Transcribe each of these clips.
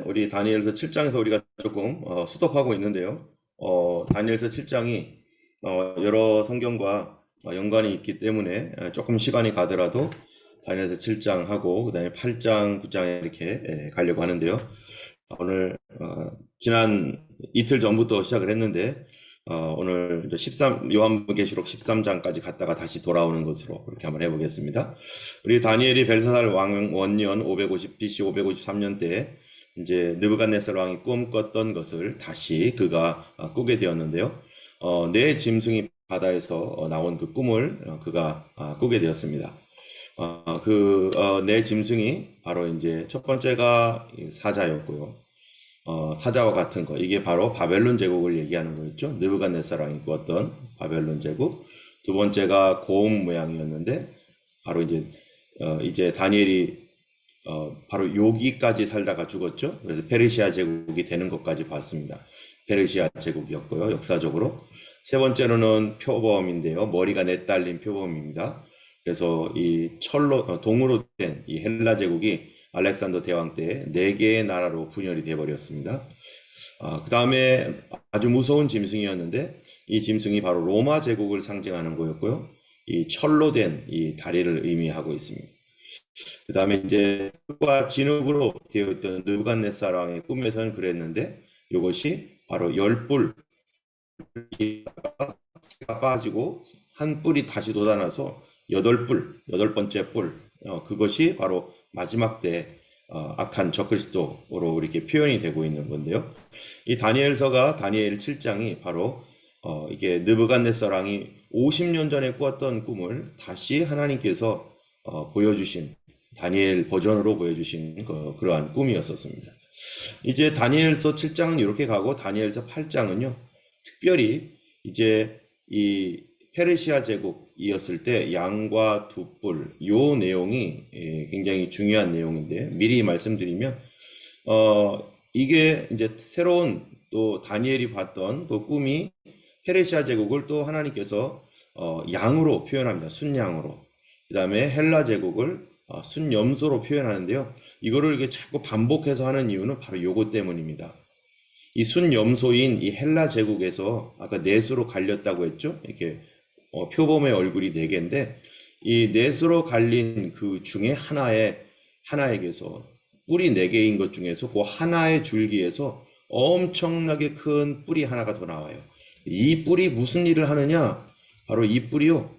우리 다니엘서 7장에서 우리가 조금 수습하고 있는데요. 다니엘서 7장이 여러 성경과 연관이 있기 때문에 조금 시간이 가더라도 다니엘서 7장하고 그 다음에 8장, 9장에 이렇게 가려고 하는데요. 오늘 지난 이틀 전부터 시작을 했는데 오늘 이제 요한계시록 13장까지 갔다가 다시 돌아오는 것으로 그렇게 한번 해보겠습니다. 우리 다니엘이 벨사살 왕 원년 550 BC 553년 때 이제 느부갓네살 왕이 꿈꿨던 것을 다시 그가 꾸게 되었는데요. 네 짐승이 바다에서 나온 그 꿈을 그가 꾸게 되었습니다. 네 짐승이 바로 이제 첫 번째가 사자였고요. 사자와 같은 거, 이게 바로 바벨론 제국을 얘기하는 거였죠. 느부갓네살 왕이 꾸었던 바벨론 제국. 두 번째가 곰 모양이었는데 바로 이제 다니엘이 바로 여기까지 살다가 죽었죠. 그래서 페르시아 제국이 되는 것까지 봤습니다. 페르시아 제국이었고요, 역사적으로. 세 번째로는 표범인데요. 머리가 네 딸린 표범입니다. 그래서 이 동으로 된 이 헬라 제국이 알렉산더 대왕 때 네 개의 나라로 분열이 되어버렸습니다. 그 다음에 아주 무서운 짐승이었는데 이 짐승이 바로 로마 제국을 상징하는 거였고요. 이 철로 된 이 다리를 의미하고 있습니다. 그 다음에 이제 흙과 진흙으로 되어 있던 느부갓네살 왕의 꿈에서는 그랬는데 이것이 바로 열 뿔이 빠지고 한 뿔이 다시 돋아나서 여덟 번째 뿔, 그것이 바로 마지막 때 악한 적그리스도로 이렇게 표현이 되고 있는 건데요. 이 다니엘서가 다니엘 7장이 바로 이게 느부갓네살 왕이 50년 전에 꾸었던 꿈을 다시 하나님께서 보여주신 다니엘 버전으로 보여주신 그러한 꿈이었었습니다. 이제 다니엘서 7장은 이렇게 가고 다니엘서 8장은요, 특별히 이제 이 페르시아 제국이었을 때 양과 두 뿔, 요 내용이 굉장히 중요한 내용인데 미리 말씀드리면 이게 이제 새로운 또 다니엘이 봤던 그 꿈이 페르시아 제국을 또 하나님께서 양으로 표현합니다. 순양으로. 그 다음에 헬라 제국을 순염소로 표현하는데요. 이거를 이게 자꾸 반복해서 하는 이유는 바로 요것 때문입니다. 이 순염소인 이 헬라 제국에서 아까 넷으로 갈렸다고 했죠. 이렇게 표범의 얼굴이 네 개인데 이 넷으로 갈린 그 중에 하나에게서 뿔이 네 개인 것 중에서 그 하나의 줄기에서 엄청나게 큰 뿔이 하나가 더 나와요. 이 뿔이 무슨 일을 하느냐? 바로 이 뿔이요.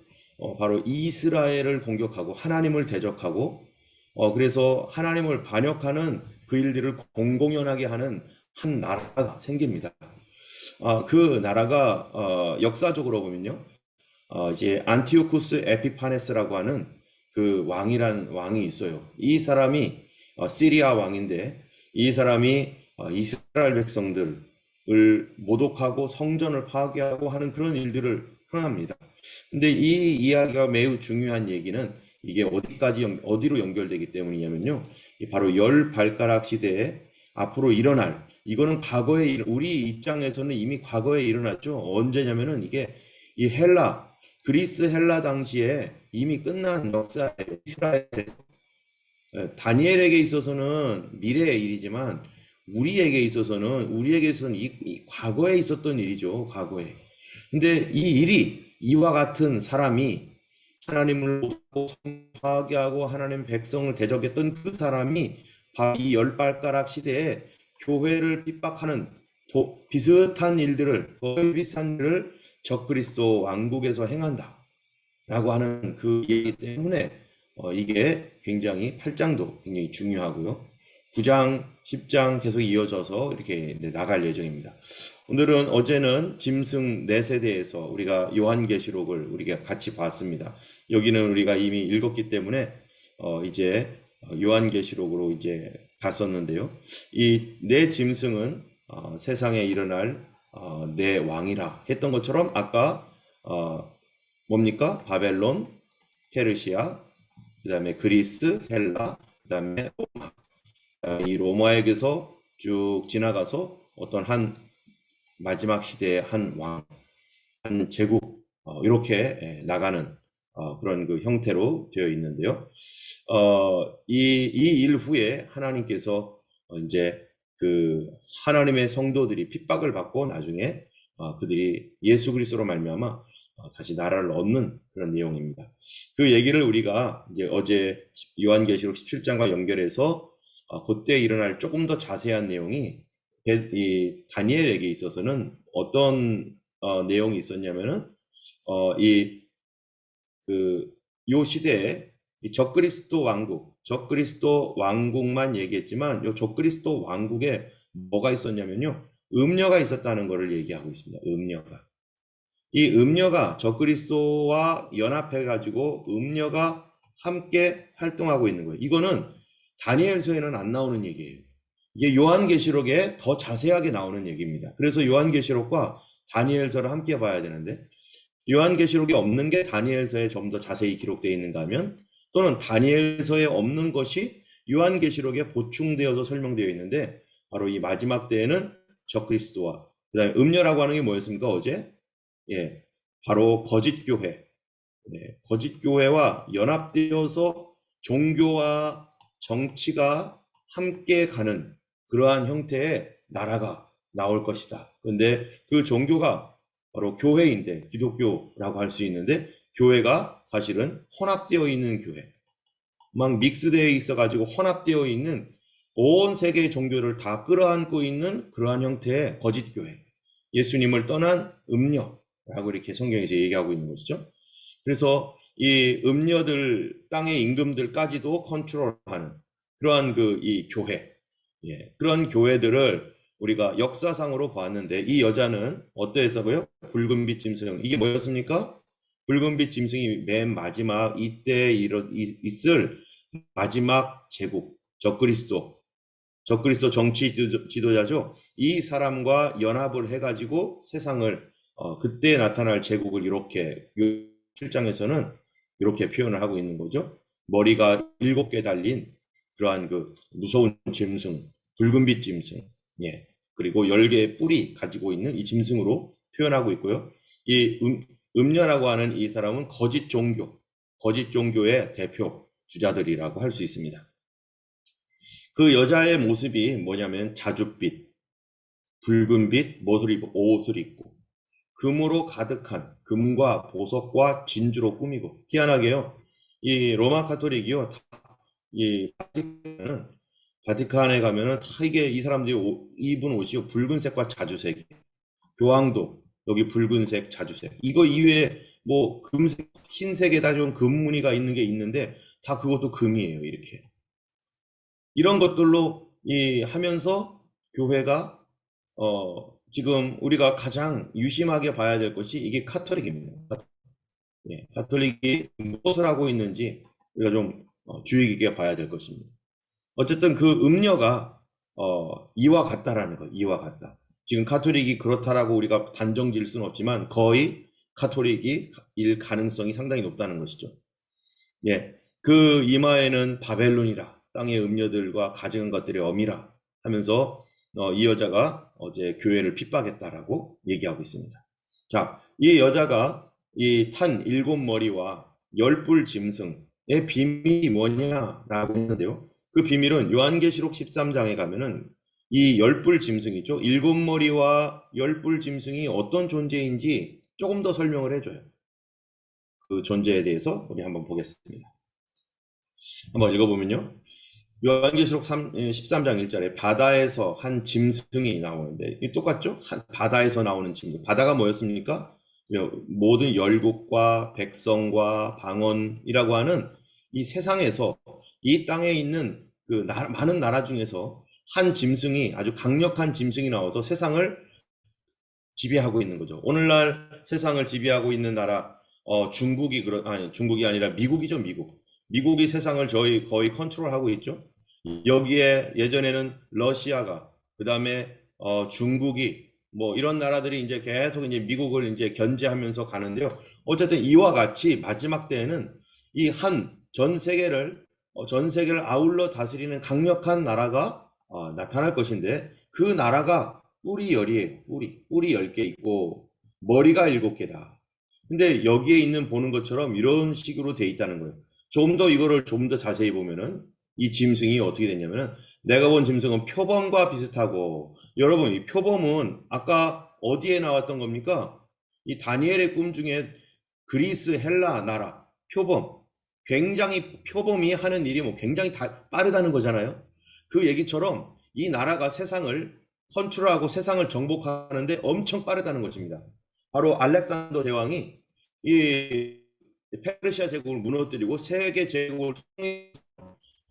바로 이스라엘을 공격하고 하나님을 대적하고 그래서 하나님을 반역하는 그 일들을 공공연하게 하는 한 나라가 생깁니다. 그 나라가 역사적으로 보면요, 이제 안티오쿠스 에피파네스라고 하는 그 왕이 있어요. 이 사람이 시리아 왕인데 이 사람이 이스라엘 백성들을 모독하고 성전을 파괴하고 하는 그런 일들을 행합니다. 근데 이 이야기가 매우 중요한 얘기는 이게 어디로 연결되기 때문이냐면요. 바로 열 발가락 시대에 앞으로 일어날, 이거는 우리 입장에서는 이미 과거에 일어났죠. 언제냐면은 이게 이 그리스 헬라 당시에 이미 끝난 역사예요. 이스라엘, 다니엘에게 있어서는 미래의 일이지만 우리에게 있어서는 이 과거에 있었던 일이죠. 과거에. 근데 이 일이 이와 같은 사람이 하나님을 파괴하고 하나님 백성을 대적했던 그 사람이 바로 이 열 발가락 시대에 교회를 핍박하는 거의 비슷한 일을 적그리스도 왕국에서 행한다 라고 하는 그 얘기 때문에 이게 굉장히 8장도 굉장히 중요하고요. 9장, 10장 계속 이어져서 이렇게 나갈 예정입니다. 어제는 짐승 넷에 대해서 우리가 요한계시록을 우리가 같이 봤습니다. 여기는 우리가 이미 읽었기 때문에 이제 요한계시록으로 이제 갔었는데요. 이 네 짐승은 세상에 일어날 네 왕이라 했던 것처럼 아까 뭡니까? 바벨론, 페르시아, 그 다음에 그리스, 헬라, 그 다음에 로마. 이 로마에게서 쭉 지나가서 어떤 한 마지막 시대의 한 왕, 한 제국, 이렇게 나가는 그런 그 형태로 되어 있는데요. 이 일 후에 하나님께서 이제 그 하나님의 성도들이 핍박을 받고 나중에 그들이 예수 그리스도로 말미암아 다시 나라를 얻는 그런 내용입니다. 그 얘기를 우리가 이제 어제 요한계시록 17장과 연결해서 그때 일어날 조금 더 자세한 내용이 이 다니엘에게 있어서는 어떤 내용이 있었냐면은 요 시대에 이 적그리스도 왕국만 얘기했지만 요 적그리스도 왕국에 뭐가 있었냐면요, 음녀가 있었다는 것을 얘기하고 있습니다. 음녀가. 이 음녀가 적그리스도와 연합해가지고 음녀가 함께 활동하고 있는 거예요. 이거는 다니엘서에는 안 나오는 얘기예요. 이게 요한계시록에 더 자세하게 나오는 얘기입니다. 그래서 요한계시록과 다니엘서를 함께 봐야 되는데, 요한계시록에 없는 게 다니엘서에 좀 더 자세히 기록되어 있는가 하면, 또는 다니엘서에 없는 것이 요한계시록에 보충되어서 설명되어 있는데, 바로 이 마지막 때에는 적그리스도와 그다음에 음녀라고 하는 게 뭐였습니까? 어제 바로 거짓 교회, 거짓 교회와 연합되어서 종교와 정치가 함께 가는 그러한 형태의 나라가 나올 것이다. 그런데 그 종교가 바로 교회인데, 기독교라고 할 수 있는데, 교회가 사실은 혼합되어 있는 교회, 막 믹스되어 있어가지고 혼합되어 있는 온 세계의 종교를 다 끌어안고 있는 그러한 형태의 거짓 교회, 예수님을 떠난 음녀라고 이렇게 성경에서 얘기하고 있는 것이죠. 그래서 이 음녀들, 땅의 임금들까지도 컨트롤하는 그러한 이 교회, 그런 교회들을 우리가 역사상으로 보았는데, 이 여자는 어떠했다고요? 붉은빛 짐승. 이게 뭐였습니까? 붉은빛 짐승이 맨 마지막 이때 있을 마지막 제국, 적그리스도 정치 지도자죠. 이 사람과 연합을 해가지고 세상을 그때 나타날 제국을 이렇게 7장에서는 이렇게 표현을 하고 있는 거죠. 머리가 7개 달린 그러한 무서운 짐승, 붉은빛 짐승, 그리고 10개의 뿔이 가지고 있는 이 짐승으로 표현하고 있고요. 이 음녀라고 하는 이 사람은 거짓 종교의 대표 주자들이라고 할 수 있습니다. 그 여자의 모습이 뭐냐면 자줏빛, 붉은빛 옷을 입고 금으로 가득한, 금과 보석과 진주로 꾸미고, 희한하게요, 이 로마 카톨릭이요, 이 바티칸에 가면은 다 이게 이 사람들이 입은 옷이 붉은색과 자주색, 교황도 여기 붉은색, 자주색, 이거 이외에 뭐 금색, 흰색에다 좀 금무늬가 있는 게 있는데 다 그것도 금이에요. 이렇게 이런 것들로 하면서 교회가 지금 우리가 가장 유심하게 봐야 될 것이 이게 카톨릭입니다. 카톨릭이 무엇을 하고 있는지 우리가 좀 주의 깊게 봐야 될 것입니다. 어쨌든 그 음녀가 이와 같다라는 거, 이와 같다. 지금 카톨릭이 그렇다라고 우리가 단정 지을 수는 없지만 거의 카톨릭이 일 가능성이 상당히 높다는 것이죠. 그 이마에는 바벨론이라, 땅의 음녀들과 가증한 것들의 어미라 하면서 이 여자가 어제 교회를 핍박했다라고 얘기하고 있습니다. 자, 이 여자가 이 탄 7머리와 10뿔 짐승의 비밀이 뭐냐라고 했는데요. 그 비밀은 요한계시록 13장에 가면은 이 10뿔 짐승이죠. 7머리와 10뿔 짐승이 어떤 존재인지 조금 더 설명을 해줘요. 그 존재에 대해서 우리 한번 보겠습니다. 한번 읽어보면요. 요한계시록 13장 1절에 바다에서 한 짐승이 나오는데, 똑같죠? 바다에서 나오는 짐승. 바다가 뭐였습니까? 모든 열국과 백성과 방언이라고 하는 이 세상에서 이 땅에 있는 많은 나라 중에서 한 짐승이, 아주 강력한 짐승이 나와서 세상을 지배하고 있는 거죠. 오늘날 세상을 지배하고 있는 나라, 중국이 아니라 미국이죠, 미국. 미국이 세상을 거의 컨트롤하고 있죠. 여기에 예전에는 러시아가, 그 다음에 중국이, 뭐 이런 나라들이 이제 계속 이제 미국을 이제 견제하면서 가는데요. 어쨌든 이와 같이 마지막 때에는 이 전 세계를 아울러 다스리는 강력한 나라가 나타날 것인데, 그 나라가 뿔이 열이에요. 뿔이 10개 있고 머리가 7개다. 근데 여기에 보는 것처럼 이런 식으로 돼 있다는 거예요. 이거를 좀 더 자세히 보면은 이 짐승이 어떻게 됐냐면은 내가 본 짐승은 표범과 비슷하고 여러분 이 표범은 아까 어디에 나왔던 겁니까? 이 다니엘의 꿈 중에 그리스 헬라 나라 표범 굉장히 표범이 하는 일이 뭐 굉장히 빠르다는 거잖아요. 그 얘기처럼 이 나라가 세상을 컨트롤하고 세상을 정복하는데 엄청 빠르다는 것입니다. 바로 알렉산더 대왕이 이 페르시아 제국을 무너뜨리고 세계 제국을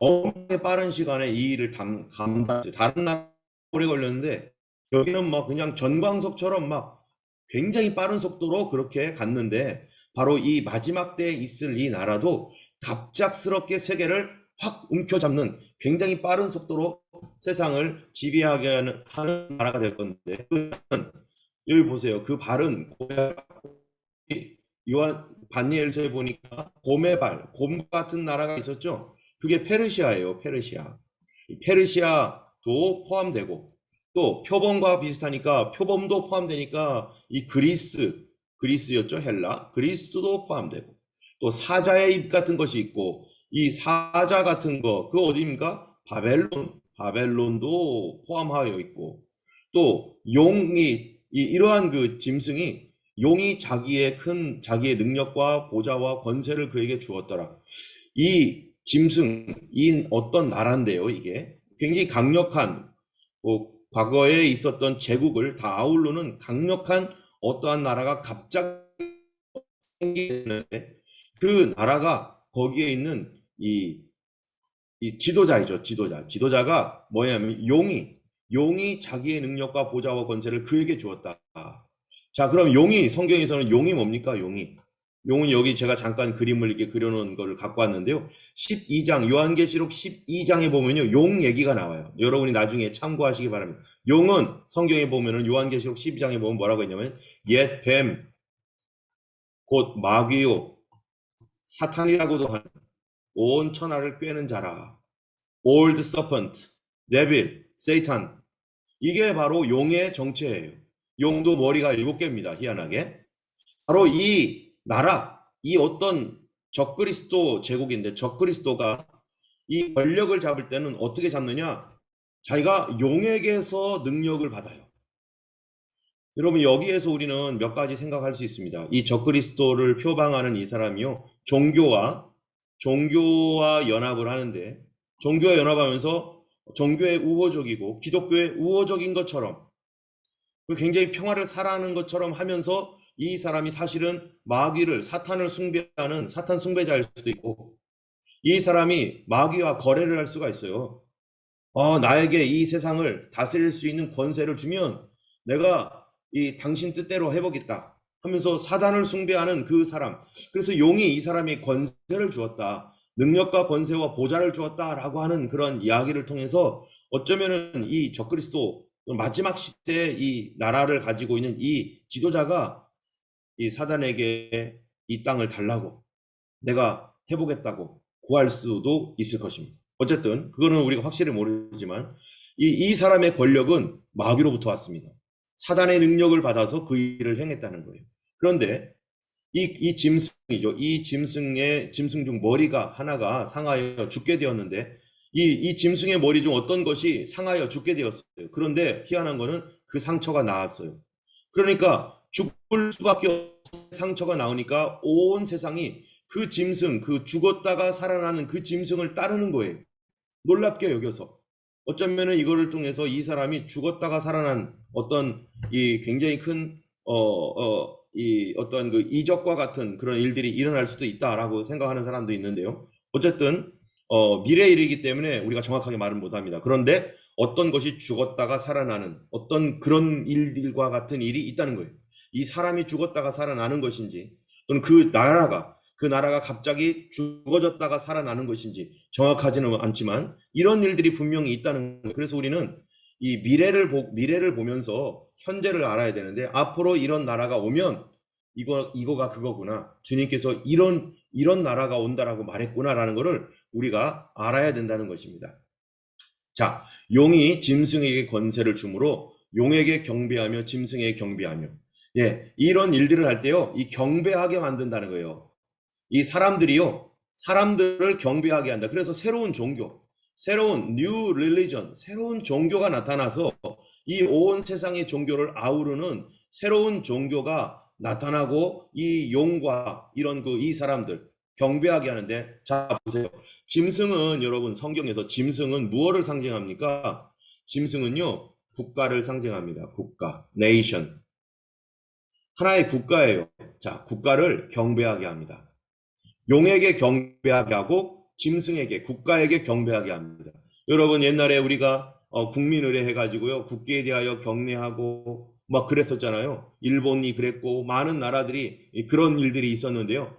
엄청 빠른 시간에 이 일을 감당했어요. 다른 나라 오래 걸렸는데 여기는 막 그냥 전광석처럼 막 굉장히 빠른 속도로 그렇게 갔는데 바로 이 마지막 때에 있을 이 나라도 갑작스럽게 세계를 확 움켜잡는 굉장히 빠른 속도로 세상을 지배하게 하는 나라가 될 건데 여기 보세요. 그 발은 요한 다니엘서에 보니까 곰의 발, 곰 같은 나라가 있었죠. 그게 페르시아예요. 페르시아. 페르시아도 포함되고 또 표범과 비슷하니까 표범도 포함되니까 이 그리스였죠. 헬라. 그리스도 포함되고 또 사자의 입 같은 것이 있고 이 사자 같은 거 그 어디입니까? 바벨론도 포함하여 있고 또 용이 이러한 그 짐승이 용이 자기의 능력과 보좌와 권세를 그에게 주었더라. 이 짐승, 이 어떤 나라인데요, 이게 굉장히 강력한 과거에 있었던 제국을 다 아우르는 강력한 어떠한 나라가 갑자기 생기는데 그 나라가 거기에 있는 이 지도자이죠, 지도자가 뭐냐면 용이 자기의 능력과 보좌와 권세를 그에게 주었다. 자, 그럼 성경에서는 용이 뭡니까? 용은 여기 제가 잠깐 그림을 이렇게 그려놓은 걸 갖고 왔는데요. 12장, 요한계시록 12장에 보면요, 용 얘기가 나와요. 여러분이 나중에 참고하시기 바랍니다. 용은 성경에 보면은 요한계시록 12장에 보면 뭐라고 했냐면, 옛 뱀, 곧 마귀요, 사탄이라고도 하는 온 천하를 꿰는 자라. Old Serpent, Devil, Satan. 이게 바로 용의 정체예요. 용도 머리가 7개입니다. 희한하게. 바로 이 나라, 이 어떤 적그리스도 제국인데 적그리스도가 이 권력을 잡을 때는 어떻게 잡느냐? 자기가 용에게서 능력을 받아요. 여러분 여기에서 우리는 몇 가지 생각할 수 있습니다. 이 적그리스도를 표방하는 이 사람이요. 종교와 연합을 하는데 종교와 연합하면서 종교의 우호적이고 기독교의 우호적인 것처럼 굉장히 평화를 살아가는 것처럼 하면서 이 사람이 사실은 사탄을 숭배하는 사탄 숭배자일 수도 있고 이 사람이 마귀와 거래를 할 수가 있어요. 나에게 이 세상을 다스릴 수 있는 권세를 주면 내가 이 당신 뜻대로 해보겠다 하면서 사단을 숭배하는 그 사람. 그래서 용이 이 사람의 권세를 주었다. 능력과 권세와 보좌를 주었다라고 하는 그런 이야기를 통해서 어쩌면은 이 적그리스도 마지막 시대에 이 나라를 가지고 있는 이 지도자가 이 사단에게 이 땅을 달라고 내가 해보겠다고 구할 수도 있을 것입니다. 어쨌든 그거는 우리가 확실히 모르지만 이 사람의 권력은 마귀로부터 왔습니다. 사단의 능력을 받아서 그 일을 행했다는 거예요. 그런데 이 짐승이죠. 이 짐승 중 머리가 하나가 상하여 죽게 되었는데 이 짐승의 머리 중 어떤 것이 상하여 죽게 되었어요. 그런데 희한한 거는 그 상처가 나았어요. 그러니까 죽을 수밖에 없는 상처가 나오니까 온 세상이 그 죽었다가 살아나는 그 짐승을 따르는 거예요. 놀랍게 여겨서. 어쩌면은 이거를 통해서 이 사람이 죽었다가 살아난 어떤 이 굉장히 큰, 이 어떤 그 이적과 같은 그런 일들이 일어날 수도 있다라고 생각하는 사람도 있는데요. 어쨌든, 미래의 일이기 때문에 우리가 정확하게 말은 못 합니다. 그런데 어떤 것이 죽었다가 살아나는 어떤 그런 일들과 같은 일이 있다는 거예요. 이 사람이 죽었다가 살아나는 것인지 또는 그 나라가 갑자기 죽어졌다가 살아나는 것인지 정확하지는 않지만 이런 일들이 분명히 있다는 거예요. 그래서 우리는 이 미래를 보면서 현재를 알아야 되는데 앞으로 이런 나라가 오면 이거가 그거구나. 주님께서 이런 나라가 온다라고 말했구나라는 것을 우리가 알아야 된다는 것입니다. 자, 용이 짐승에게 권세를 주므로 용에게 경배하며 짐승에게 경배하며 예, 이런 일들을 할 때요. 이 경배하게 만든다는 거예요. 이 사람들을 경배하게 한다. 그래서 새로운 종교, 새로운 new religion, 새로운 종교가 나타나서 이 온 세상의 종교를 아우르는 새로운 종교가 나타나고 이 용과 이런 이 사람들 경배하게 하는데, 자 보세요. 짐승은, 여러분, 성경에서 짐승은 무엇을 상징합니까? 짐승은요, 국가를 상징합니다. 국가, nation. 하나의 국가예요. 자, 국가를 경배하게 합니다. 용에게 경배하게 하고 짐승에게, 국가에게 경배하게 합니다. 여러분, 옛날에 우리가 국민의례 해가지고요, 국기에 대하여 경례하고 막 그랬었잖아요. 일본이 그랬고 많은 나라들이 그런 일들이 있었는데요.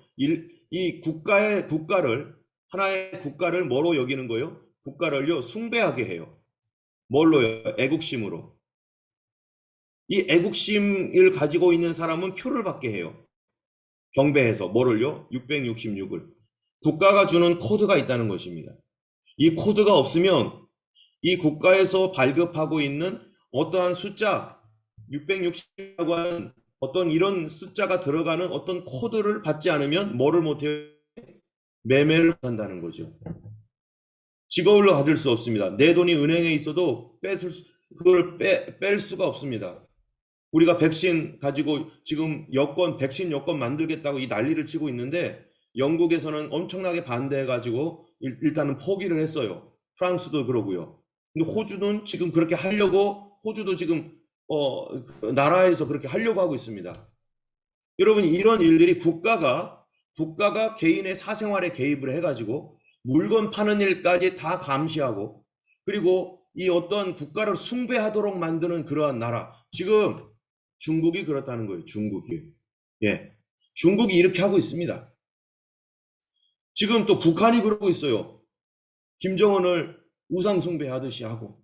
이 국가를, 하나의 국가를 뭐로 여기는 거예요? 국가를요, 숭배하게 해요. 뭘로요? 애국심으로. 이 애국심을 가지고 있는 사람은 표를 받게 해요. 경배해서 뭐를요? 666을. 국가가 주는 코드가 있다는 것입니다. 이 코드가 없으면 이 국가에서 발급하고 있는 어떠한 숫자, 660이라고 하는 어떤 이런 숫자가 들어가는 어떤 코드를 받지 않으면 뭐를 못해요? 매매를 한다는 거죠. 직업으로 가질 수 없습니다. 내 돈이 은행에 있어도 그걸 뺄 수가 없습니다. 우리가 백신 가지고 지금 백신 여권 만들겠다고 이 난리를 치고 있는데, 영국에서는 엄청나게 반대해가지고 일단은 포기를 했어요. 프랑스도 그러고요. 근데 호주는 지금 그렇게 하려고, 호주도 지금 나라에서 그렇게 하려고 하고 있습니다. 여러분, 이런 일들이 국가가 개인의 사생활에 개입을 해가지고 물건 파는 일까지 다 감시하고, 그리고 이 어떤 국가를 숭배하도록 만드는 그러한 나라, 지금 중국이 그렇다는 거예요. 중국이. 예. 중국이 이렇게 하고 있습니다. 지금 또 북한이 그러고 있어요. 김정은을 우상숭배하듯이 하고.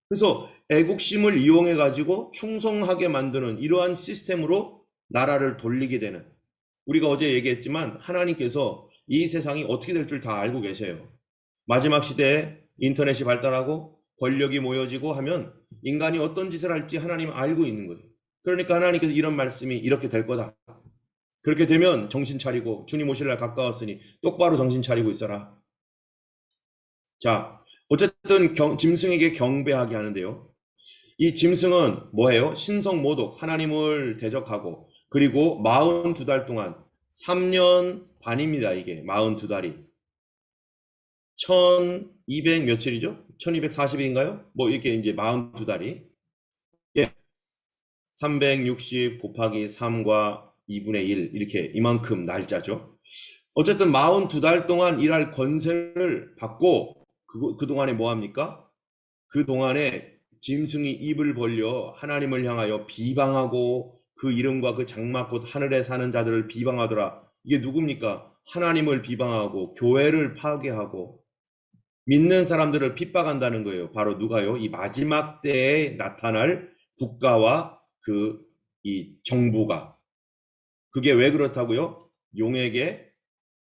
그래서 애국심을 이용해 가지고 충성하게 만드는 이러한 시스템으로 나라를 돌리게 되는, 우리가 어제 얘기했지만 하나님께서 이 세상이 어떻게 될 줄 다 알고 계세요. 마지막 시대에 인터넷이 발달하고 권력이 모여지고 하면 인간이 어떤 짓을 할지 하나님은 알고 있는 거예요. 그러니까 하나님께서 이런 말씀이 이렇게 될 거다. 그렇게 되면 정신 차리고, 주님 오실 날 가까웠으니 똑바로 정신 차리고 있어라. 자, 어쨌든 짐승에게 경배하게 하는데요. 이 짐승은 뭐예요? 신성모독, 하나님을 대적하고, 그리고 42달 동안, 3년 반입니다. 이게 42달이 1200 며칠이죠? 1240일인가요? 뭐 이렇게 이제 42달이, 예, 360 곱하기 3과 2분의 1, 이렇게 이만큼 날짜죠. 어쨌든 42달 동안 일할 권세를 받고, 그동안에 뭐 합니까? 그동안에 짐승이 입을 벌려 하나님을 향하여 비방하고 그 이름과 그 장막곧 하늘에 사는 자들을 비방하더라. 이게 누굽니까? 하나님을 비방하고 교회를 파괴하고 믿는 사람들을 핍박한다는 거예요. 바로 누가요? 이 마지막 때에 나타날 국가와 이 정부가. 그게 왜 그렇다고요? 용에게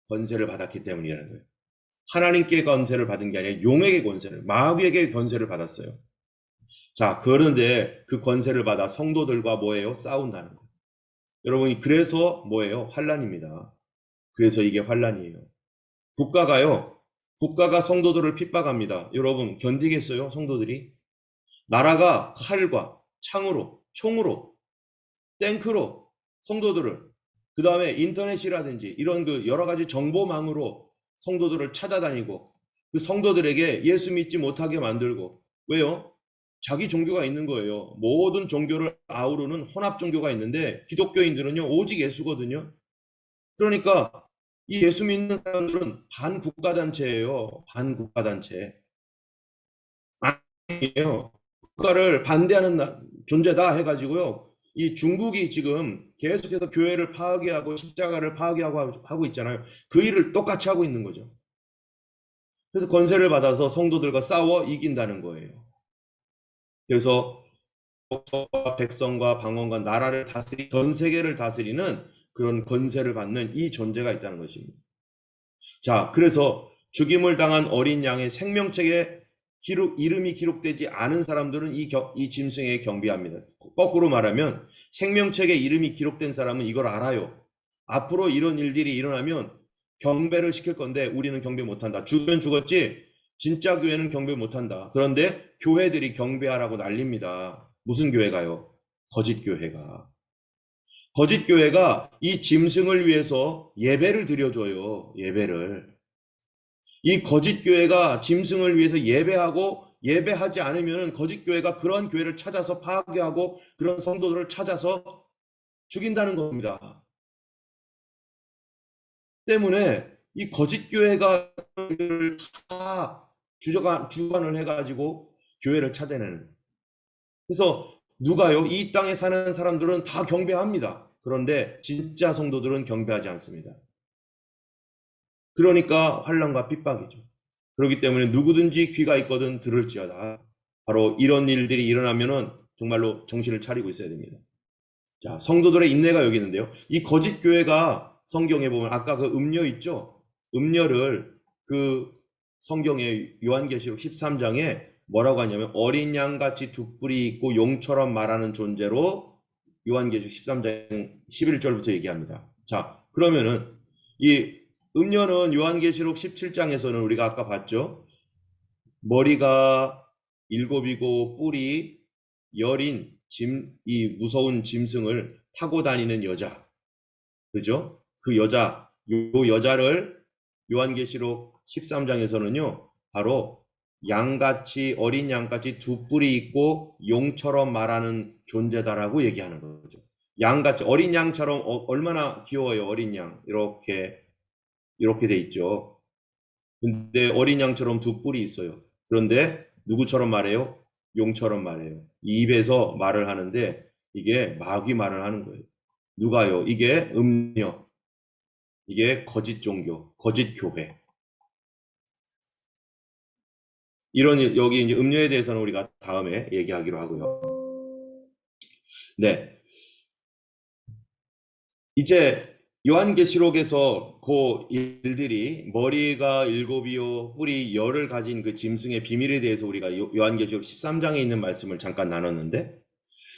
권세를 받았기 때문이라는 거예요. 하나님께 권세를 받은 게 아니라 용에게 권세를, 마귀에게 권세를 받았어요. 자, 그런데 그 권세를 받아 성도들과 뭐예요? 싸운다는 거예요. 여러분이, 그래서 뭐예요? 환란입니다. 그래서 이게 환란이에요. 국가가 성도들을 핍박합니다. 여러분 견디겠어요? 성도들이? 나라가 칼과 창으로, 총으로, 탱크로 성도들을, 그 다음에 인터넷이라든지 이런 여러 가지 정보망으로 성도들을 찾아다니고 그 성도들에게 예수 믿지 못하게 만들고. 왜요? 자기 종교가 있는 거예요. 모든 종교를 아우르는 혼합 종교가 있는데 기독교인들은요 오직 예수거든요. 그러니까 이 예수 믿는 사람들은 반국가단체예요. 반국가단체. 아니에요. 국가를 반대하는 존재다 해가지고요. 이 중국이 지금 계속해서 교회를 파괴하고 십자가를 파괴하고 하고 있잖아요. 그 일을 똑같이 하고 있는 거죠. 그래서 권세를 받아서 성도들과 싸워 이긴다는 거예요. 그래서 백성과 방언과 나라를 전 세계를 다스리는 그런 권세를 받는 이 존재가 있다는 것입니다. 자, 그래서 죽임을 당한 어린 양의 생명책에 이름이 기록되지 않은 사람들은 이 짐승에게 경배합니다. 거꾸로 말하면 생명책에 이름이 기록된 사람은 이걸 알아요. 앞으로 이런 일들이 일어나면 경배를 시킬 건데 우리는 경배 못한다. 죽으면 죽었지 진짜 교회는 경배 못한다. 그런데 교회들이 경배하라고 난립니다. 무슨 교회가요? 거짓 교회가. 거짓 교회가 이 짐승을 위해서 예배를 드려줘요. 예배를. 이 거짓 교회가 짐승을 위해서 예배하고 예배하지 않으면 거짓 교회가 그런 교회를 찾아서 파괴하고 그런 성도들을 찾아서 죽인다는 겁니다. 때문에 이 거짓 교회가 다 주관을 해가지고 교회를 찾아내는. 그래서 누가요? 이 땅에 사는 사람들은 다 경배합니다. 그런데 진짜 성도들은 경배하지 않습니다. 그러니까 환난과 핍박이죠. 그렇기 때문에 누구든지 귀가 있거든 들을지어다. 바로 이런 일들이 일어나면은 정말로 정신을 차리고 있어야 됩니다. 자, 성도들의 인내가 여기 있는데요. 이 거짓 교회가 성경에 보면 아까 그 음녀 있죠? 음녀를 그 성경의 요한계시록 13장에 뭐라고 하냐면 어린 양같이 두 뿔이 있고 용처럼 말하는 존재로 요한계시록 13장 11절부터 얘기합니다. 자, 그러면은 이 음녀는 요한계시록 17장에서는 우리가 아까 봤죠? 머리가 일곱이고 뿔이 열인 이 무서운 짐승을 타고 다니는 여자. 그죠? 그 여자, 요 여자를 요한계시록 13장에서는요, 바로 양같이, 어린 양같이 두 뿔이 있고 용처럼 말하는 존재다라고 얘기하는 거죠. 양같이, 어린 양처럼 얼마나 귀여워요, 어린 양. 이렇게 돼 있죠. 근데 어린 양처럼 두 뿔이 있어요. 그런데 누구처럼 말해요? 용처럼 말해요. 이 입에서 말을 하는데 이게 마귀 말을 하는 거예요. 누가요? 이게 음녀. 이게 거짓 종교, 거짓 교회. 이런 여기 이제 음녀에 대해서는 우리가 다음에 얘기하기로 하고요. 네. 이제 요한계시록에서 그 일들이 머리가 일곱이요 뿔이 열을 가진 그 짐승의 비밀에 대해서 우리가 요한계시록 13장에 있는 말씀을 잠깐 나눴는데,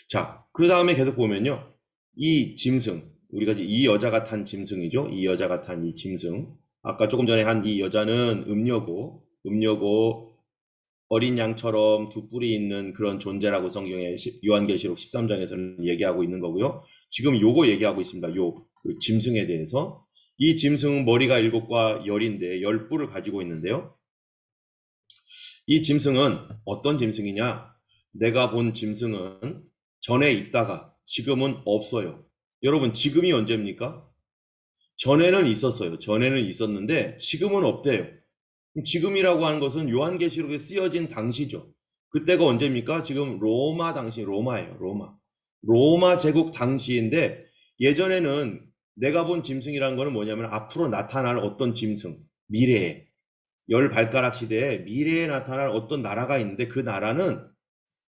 자, 그 다음에 계속 보면요. 이 짐승, 우리가 이제 이 여자가 탄 짐승이죠. 이 여자가 탄 이 짐승. 아까 조금 전에 한 이 여자는 음녀고 어린 양처럼 두 뿔이 있는 그런 존재라고 성경에 요한계시록 13장에서는 얘기하고 있는 거고요. 지금 요거 얘기하고 있습니다. 그 짐승에 대해서. 이 짐승은 머리가 일곱과 열인데 열 뿔을 가지고 있는데요. 이 짐승은 어떤 짐승이냐? 내가 본 짐승은 전에 있다가 지금은 없어요. 여러분, 지금이 언제입니까? 전에는 있었어요. 전에는 있었는데 지금은 없대요. 지금이라고 하는 것은 요한계시록에 쓰여진 당시죠. 그때가 언제입니까? 지금 로마 당시, 로마예요. 로마 제국 당시인데, 예전에는 내가 본 짐승이라는 거는 뭐냐면 앞으로 나타날 어떤 짐승, 미래에, 열 발가락 시대에 미래에 나타날 어떤 나라가 있는데 그 나라는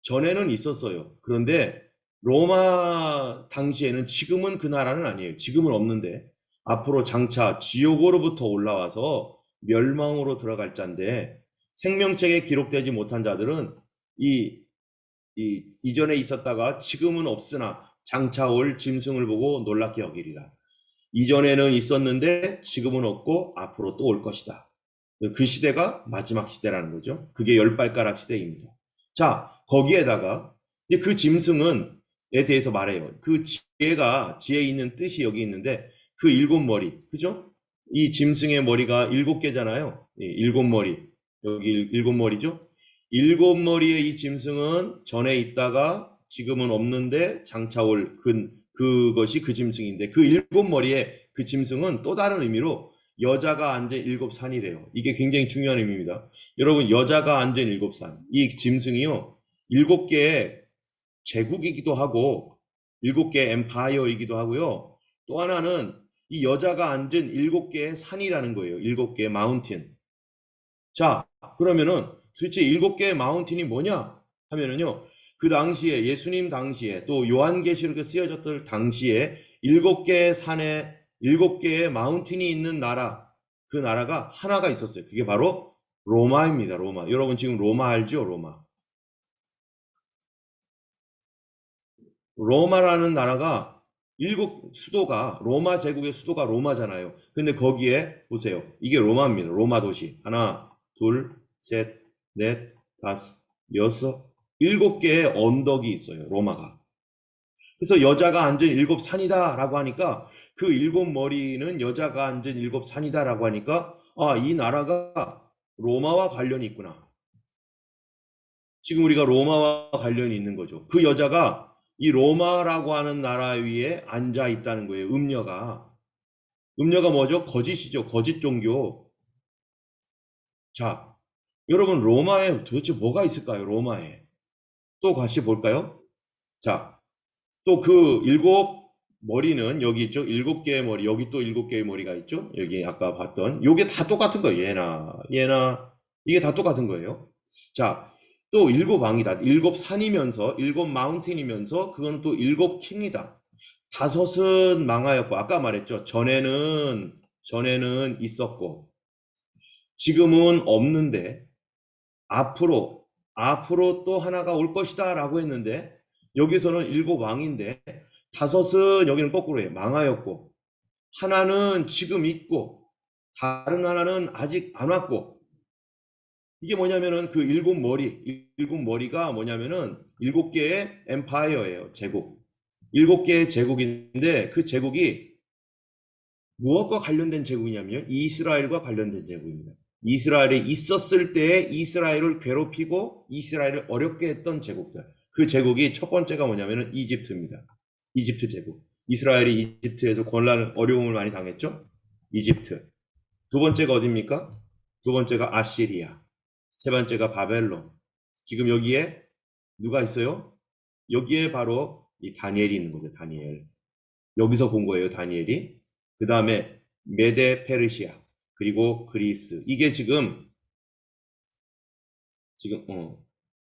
전에는 있었어요. 그런데 로마 당시에는, 지금은 그 나라는 아니에요. 지금은 없는데 앞으로 장차 지옥으로부터 올라와서 멸망으로 들어갈 자인데, 생명책에 기록되지 못한 자들은 이전에 있었다가 지금은 없으나 장차 올 짐승을 보고 놀랍게 여기리라. 이전에는 있었는데 지금은 없고 앞으로 또 올 것이다. 그 시대가 마지막 시대라는 거죠. 그게 열 발가락 시대입니다. 자, 거기에다가 이제 그 짐승은에 대해서 말해요. 그 지혜 있는 뜻이 여기 있는데, 그 일곱 머리, 그죠? 이 짐승의 머리가 일곱 개잖아요. 일곱 머리, 여기 일곱 머리죠. 일곱 머리의 이 짐승은 전에 있다가 지금은 없는데 장차 올 그것이 그 짐승인데, 그 일곱 머리의 그 짐승은 또 다른 의미로 여자가 앉은 일곱 산이래요. 이게 굉장히 중요한 의미입니다. 여러분, 여자가 앉은 일곱 산. 이 짐승이요, 일곱 개의 제국이기도 하고 일곱 개의 엠파이어이기도 하고요. 또 하나는 이 여자가 앉은 일곱 개의 산이라는 거예요. 일곱 개의 마운틴. 자, 그러면은 도대체 일곱 개의 마운틴이 뭐냐 하면은요, 그 당시에, 예수님 당시에, 또 요한계시록에 쓰여졌던 당시에 일곱 개의 산에 일곱 개의 마운틴이 있는 나라, 그 나라가 하나가 있었어요. 그게 바로 로마입니다. 로마. 여러분 지금 로마 알죠? 로마라는 나라가, 수도가, 로마 제국의 수도가 로마잖아요. 근데 거기에 보세요. 이게 로마입니다. 로마 도시. 하나, 둘, 셋, 넷, 다섯, 여섯, 일곱 개의 언덕이 있어요. 로마가. 그래서 여자가 앉은 일곱 산이다라고 하니까 그 일곱 머리는 여자가 앉은 일곱 산이다라고 하니까 아, 이 나라가 로마와 관련이 있구나. 지금 우리가 로마와 관련이 있는 거죠. 그 여자가 이 로마라고 하는 나라 위에 앉아 있다는 거예요. 음녀가. 음녀가 뭐죠? 거짓이죠. 거짓 종교. 자, 여러분 로마에 도대체 뭐가 있을까요? 로마에. 또 다시 볼까요? 자, 또 그 일곱 머리는 여기 있죠. 일곱 개의 머리. 여기 또 일곱 개의 머리가 있죠. 여기 아까 봤던. 요게 다 똑같은 거예요. 얘나. 이게 다 똑같은 거예요. 자, 또 일곱 왕이다. 일곱 산이면서, 일곱 마운틴이면서, 그거는 또 일곱 킹이다. 다섯은 망하였고, 아까 말했죠. 전에는 있었고, 지금은 없는데, 앞으로, 앞으로 또 하나가 올 것이다. 라고 했는데, 여기서는 일곱 왕인데, 다섯은 여기는 거꾸로 해. 망하였고, 하나는 지금 있고, 다른 하나는 아직 안 왔고, 이게 뭐냐면은 그 일곱 머리가 뭐냐면은 일곱 개의 엠파이어예요. 제국. 일곱 개의 제국인데 그 제국이 무엇과 관련된 제국이냐면 이스라엘과 관련된 제국입니다. 이스라엘이 있었을 때 이스라엘을 괴롭히고 이스라엘을 어렵게 했던 제국들. 그 제국이 첫 번째가 뭐냐면은 이집트입니다. 이집트 제국. 이스라엘이 이집트에서 어려움을 많이 당했죠? 이집트. 두 번째가 어디입니까? 두 번째가 아시리아. 세 번째가 바벨론. 지금 여기에 누가 있어요? 여기에 바로 이 다니엘이 있는 거죠. 다니엘. 여기서 본 거예요. 다니엘이. 그 다음에 메데 페르시아. 그리고 그리스. 이게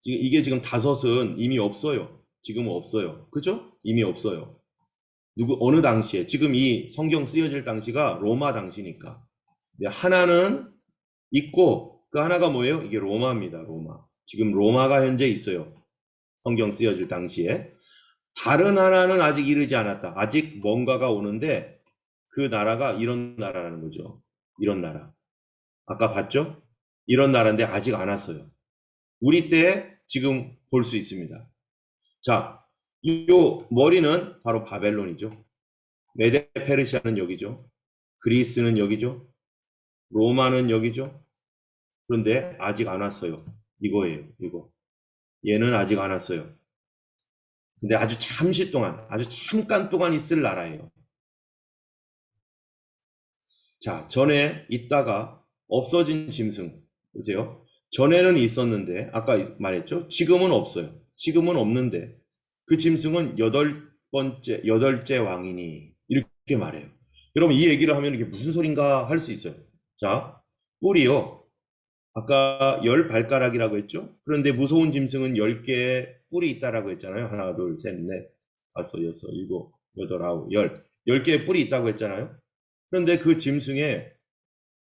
이게 지금 다섯은 이미 없어요. 지금은 없어요. 그죠? 이미 없어요. 어느 당시에. 지금 이 성경 쓰여질 당시가 로마 당시니까. 하나는 있고, 그 하나가 뭐예요? 이게 로마입니다. 로마. 지금 로마가 현재 있어요. 성경 쓰여질 당시에. 다른 하나는 아직 이르지 않았다. 아직 뭔가가 오는데 그 나라가 이런 나라라는 거죠. 이런 나라. 아까 봤죠? 이런 나라인데 아직 안 왔어요. 우리 때 지금 볼 수 있습니다. 자, 이 머리는 바로 바벨론이죠. 메데 페르시아는 여기죠. 그리스는 여기죠. 로마는 여기죠. 그런데 아직 안 왔어요. 이거예요. 이거. 얘는 아직 안 왔어요. 근데 아주 잠시 동안, 아주 잠깐 동안 있을 나라예요. 자, 전에 있다가 없어진 짐승. 보세요. 전에는 있었는데, 아까 말했죠? 지금은 없어요. 지금은 없는데, 그 짐승은 여덟째 왕이니. 이렇게 말해요. 여러분, 이 얘기를 하면 이게 무슨 소린가 할 수 있어요. 자, 뿔이요. 아까 열 발가락이라고 했죠? 그런데 무서운 짐승은 10개의 뿔이 있다라고 했잖아요. 하나, 둘, 셋, 넷, 다섯, 여섯, 일곱, 여덟, 아홉, 열. 10개의 뿔이 있다고 했잖아요. 그런데 그 짐승에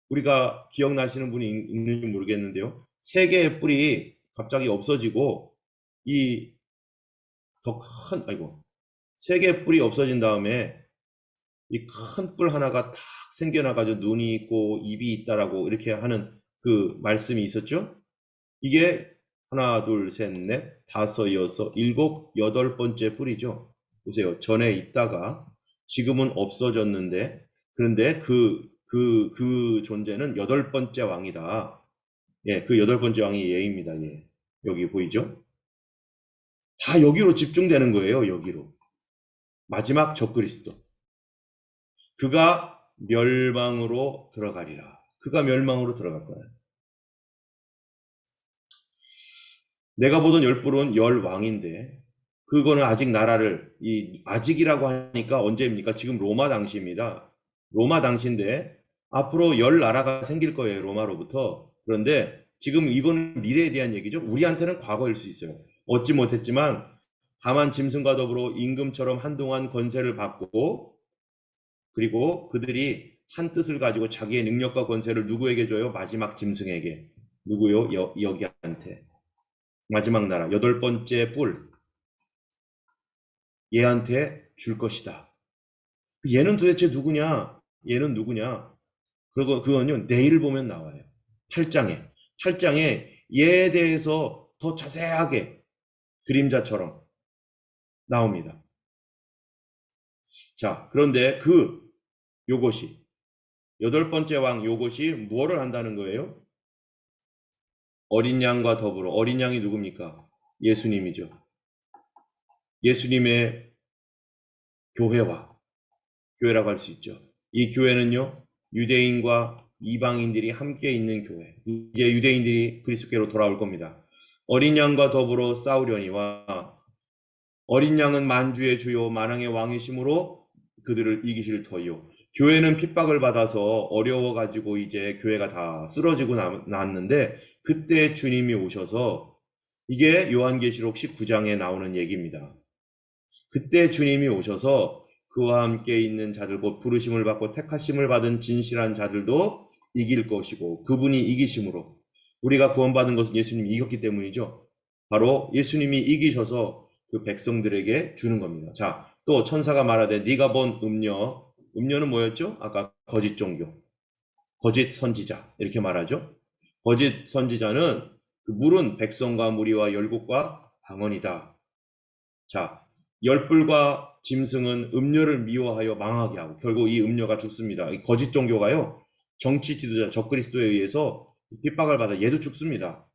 우리가 기억나시는 분이 있는지 모르겠는데요. 3개의 뿔이 갑자기 없어지고 이 더 큰, 아이고, 3개의 뿔이 없어진 다음에 이 큰 뿔 하나가 탁 생겨나가지고 눈이 있고 입이 있다라고 이렇게 하는 그 말씀이 있었죠? 이게 하나, 둘, 셋, 넷, 다섯, 여섯, 일곱, 여덟 번째 뿔이죠. 보세요. 전에 있다가 지금은 없어졌는데, 그런데 그 존재는 여덟 번째 왕이다. 예, 그 여덟 번째 왕이 얘입니다. 예. 여기 보이죠? 다 여기로 집중되는 거예요. 여기로. 마지막 적그리스도. 그가 멸망으로 들어가리라. 그가 멸망으로 들어갈 거야. 내가 보던 열불은 열 왕인데 그거는 아직 나라를 아직이라고 하니까 언제입니까? 지금 로마 당시입니다. 로마 당시인데 앞으로 열 나라가 생길 거예요. 로마로부터. 그런데 지금 이건 미래에 대한 얘기죠. 우리한테는 과거일 수 있어요. 얻지 못했지만 다만 짐승과 더불어 임금처럼 한동안 권세를 받고 그리고 그들이 한 뜻을 가지고 자기의 능력과 권세를 누구에게 줘요? 마지막 짐승에게. 누구요? 여기한테. 마지막 나라, 여덟 번째 뿔, 얘한테 줄 것이다. 얘는 도대체 누구냐? 얘는 누구냐? 그거는요, 내일 보면 나와요. 8장에. 8장에 얘에 대해서 더 자세하게 그림자처럼 나옵니다. 자, 그런데 요것이 여덟 번째 왕 요것이 무엇을 한다는 거예요? 어린 양과 더불어, 어린 양이 누굽니까? 예수님이죠. 예수님의 교회라고 할 수 있죠. 이 교회는요, 유대인과 이방인들이 함께 있는 교회. 이제 유대인들이 그리스도께로 돌아올 겁니다. 어린 양과 더불어 싸우려니와 어린 양은 만주의 주요 만왕의 왕이심으로 그들을 이기실 터이요. 교회는 핍박을 받아서 어려워가지고 이제 교회가 다 쓰러지고 났는데 그때 주님이 오셔서 이게 요한계시록 19장에 나오는 얘기입니다. 그때 주님이 오셔서 그와 함께 있는 자들, 곧 부르심을 받고 택하심을 받은 진실한 자들도 이길 것이고 그분이 이기심으로 우리가 구원받은 것은 예수님이 이겼기 때문이죠. 바로 예수님이 이기셔서 그 백성들에게 주는 겁니다. 자, 또 천사가 말하되 네가 본 음녀는 뭐였죠? 아까 거짓 종교, 거짓 선지자 이렇게 말하죠. 거짓 선지자는 그 물은 백성과 무리와 열국과 방언이다. 자, 열불과 짐승은 음료를 미워하여 망하게 하고 결국 이 음료가 죽습니다. 이 거짓 종교가요, 정치 지도자 적그리스도에 의해서 핍박을 받아 얘도 죽습니다.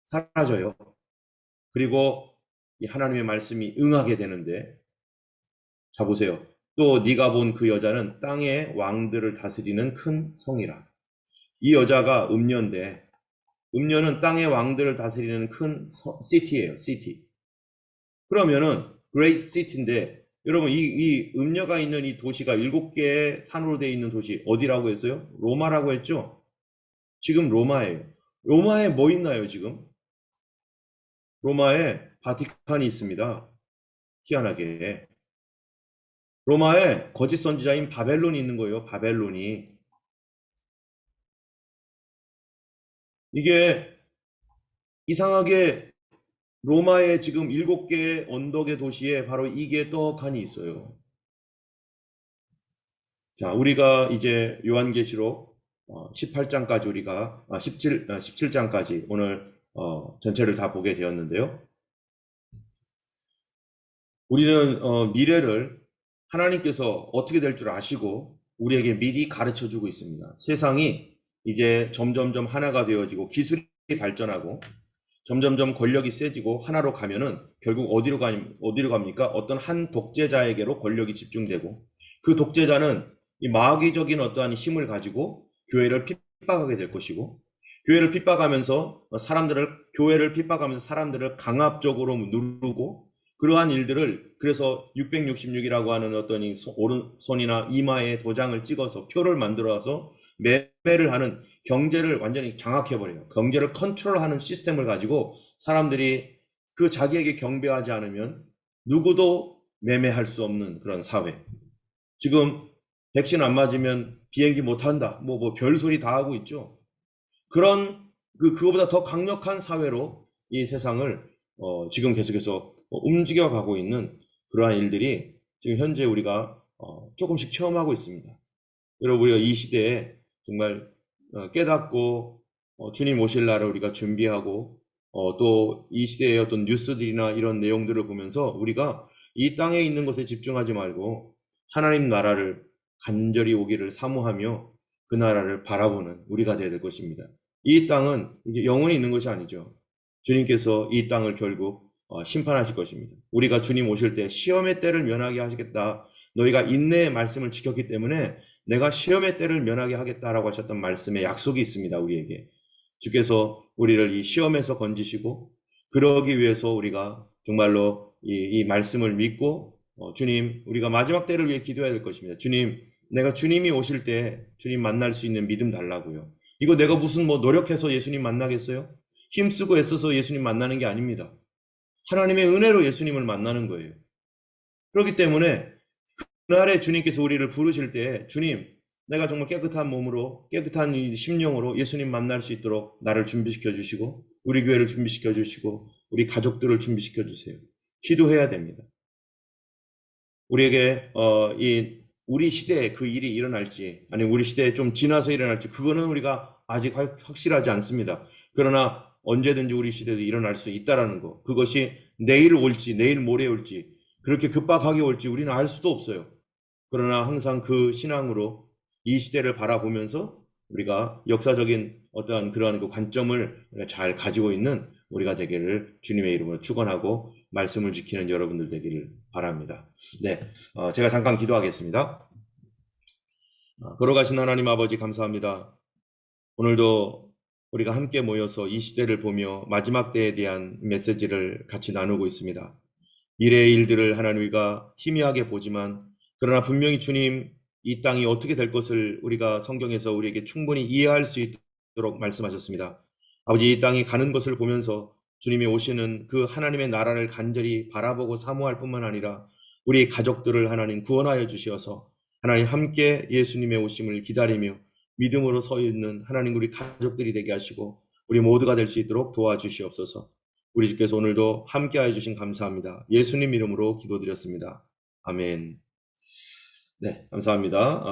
사라져요. 그리고 이 하나님의 말씀이 응하게 되는데, 자 보세요. 또 네가 본 그 여자는 땅의 왕들을 다스리는 큰 성이라. 이 여자가 음녀인데, 음녀는 땅의 왕들을 다스리는 큰 시티예요. 시티. 그러면은 Great City인데, 여러분 이 음녀가 있는 이 도시가 7개의 산으로 되어 있는 도시 어디라고 했어요? 로마라고 했죠? 지금 로마예요. 로마에 뭐 있나요 지금? 로마에 바티칸이 있습니다. 희한하게. 로마에 거짓 선지자인 바벨론이 있는 거예요. 바벨론이. 이게 이상하게 로마에 지금 7개의 언덕의 도시에 바로 이게 떡하니 있어요. 자, 우리가 이제 요한계시록 18장까지 우리가 17장까지 오늘 전체를 다 보게 되었는데요. 우리는 미래를 하나님께서 어떻게 될 줄 아시고 우리에게 미리 가르쳐 주고 있습니다. 세상이 이제 점점점 하나가 되어지고 기술이 발전하고 점점점 권력이 세지고 하나로 가면은 결국 어디로 갑니까? 어떤 한 독재자에게로 권력이 집중되고 그 독재자는 이 마귀적인 어떠한 힘을 가지고 교회를 핍박하게 될 것이고 교회를 핍박하면서 교회를 핍박하면서 사람들을 강압적으로 누르고 그러한 일들을 그래서 666이라고 하는 어떤 이 오른손이나 이마에 도장을 찍어서 표를 만들어서 매매를 하는 경제를 완전히 장악해버려요. 경제를 컨트롤하는 시스템을 가지고 사람들이 그 자기에게 경배하지 않으면 누구도 매매할 수 없는 그런 사회. 지금 백신 안 맞으면 비행기 못 한다. 뭐 별소리 다 하고 있죠. 그거보다 더 강력한 사회로 이 세상을 지금 계속해서 움직여가고 있는 그러한 일들이 지금 현재 우리가 조금씩 체험하고 있습니다. 여러분, 우리가 이 시대에 정말 깨닫고 주님 오실 날을 우리가 준비하고 또 이 시대의 어떤 뉴스들이나 이런 내용들을 보면서 우리가 이 땅에 있는 것에 집중하지 말고 하나님 나라를 간절히 오기를 사모하며 그 나라를 바라보는 우리가 되어야 될 것입니다. 이 땅은 이제 영원히 있는 것이 아니죠. 주님께서 이 땅을 결국 심판하실 것입니다. 우리가 주님 오실 때 시험의 때를 면하게 하시겠다. 너희가 인내의 말씀을 지켰기 때문에 내가 시험의 때를 면하게 하겠다라고 하셨던 말씀에 약속이 있습니다. 우리에게. 주께서 우리를 이 시험에서 건지시고 그러기 위해서 우리가 정말로 이 말씀을 믿고 주님, 우리가 마지막 때를 위해 기도해야 될 것입니다. 주님, 내가 주님이 오실 때 주님 만날 수 있는 믿음 달라고요. 이거 내가 무슨 노력해서 예수님 만나겠어요? 힘쓰고 애써서 예수님 만나는 게 아닙니다. 하나님의 은혜로 예수님을 만나는 거예요. 그렇기 때문에 그날에 주님께서 우리를 부르실 때 주님, 내가 정말 깨끗한 몸으로 깨끗한 이 심령으로 예수님 만날 수 있도록 나를 준비시켜 주시고 우리 교회를 준비시켜 주시고 우리 가족들을 준비시켜 주세요. 기도해야 됩니다. 우리에게 우리 시대에 그 일이 일어날지 아니면 우리 시대에 좀 지나서 일어날지 그거는 우리가 아직 확실하지 않습니다. 그러나 언제든지 우리 시대도 일어날 수 있다라는 거. 그것이 내일 올지, 내일 모레 올지, 그렇게 급박하게 올지 우리는 알 수도 없어요. 그러나 항상 그 신앙으로 이 시대를 바라보면서 우리가 역사적인 어떠한 그러한 그 관점을 잘 가지고 있는 우리가 되기를 주님의 이름으로 축원하고 말씀을 지키는 여러분들 되기를 바랍니다. 네, 제가 잠깐 기도하겠습니다. 걸어가신 하나님 아버지 감사합니다. 오늘도 우리가 함께 모여서 이 시대를 보며 마지막 때에 대한 메시지를 같이 나누고 있습니다. 미래의 일들을 하나님 우리가 희미하게 보지만 그러나 분명히 주님 이 땅이 어떻게 될 것을 우리가 성경에서 우리에게 충분히 이해할 수 있도록 말씀하셨습니다. 아버지 이 땅이 가는 것을 보면서 주님이 오시는 그 하나님의 나라를 간절히 바라보고 사모할 뿐만 아니라 우리 가족들을 하나님 구원하여 주시어서 하나님 함께 예수님의 오심을 기다리며 믿음으로 서 있는 하나님 우리 가족들이 되게 하시고 우리 모두가 될 수 있도록 도와주시옵소서. 우리 주께서 오늘도 함께하여 주신 감사합니다. 예수님 이름으로 기도드렸습니다. 아멘. 네, 감사합니다.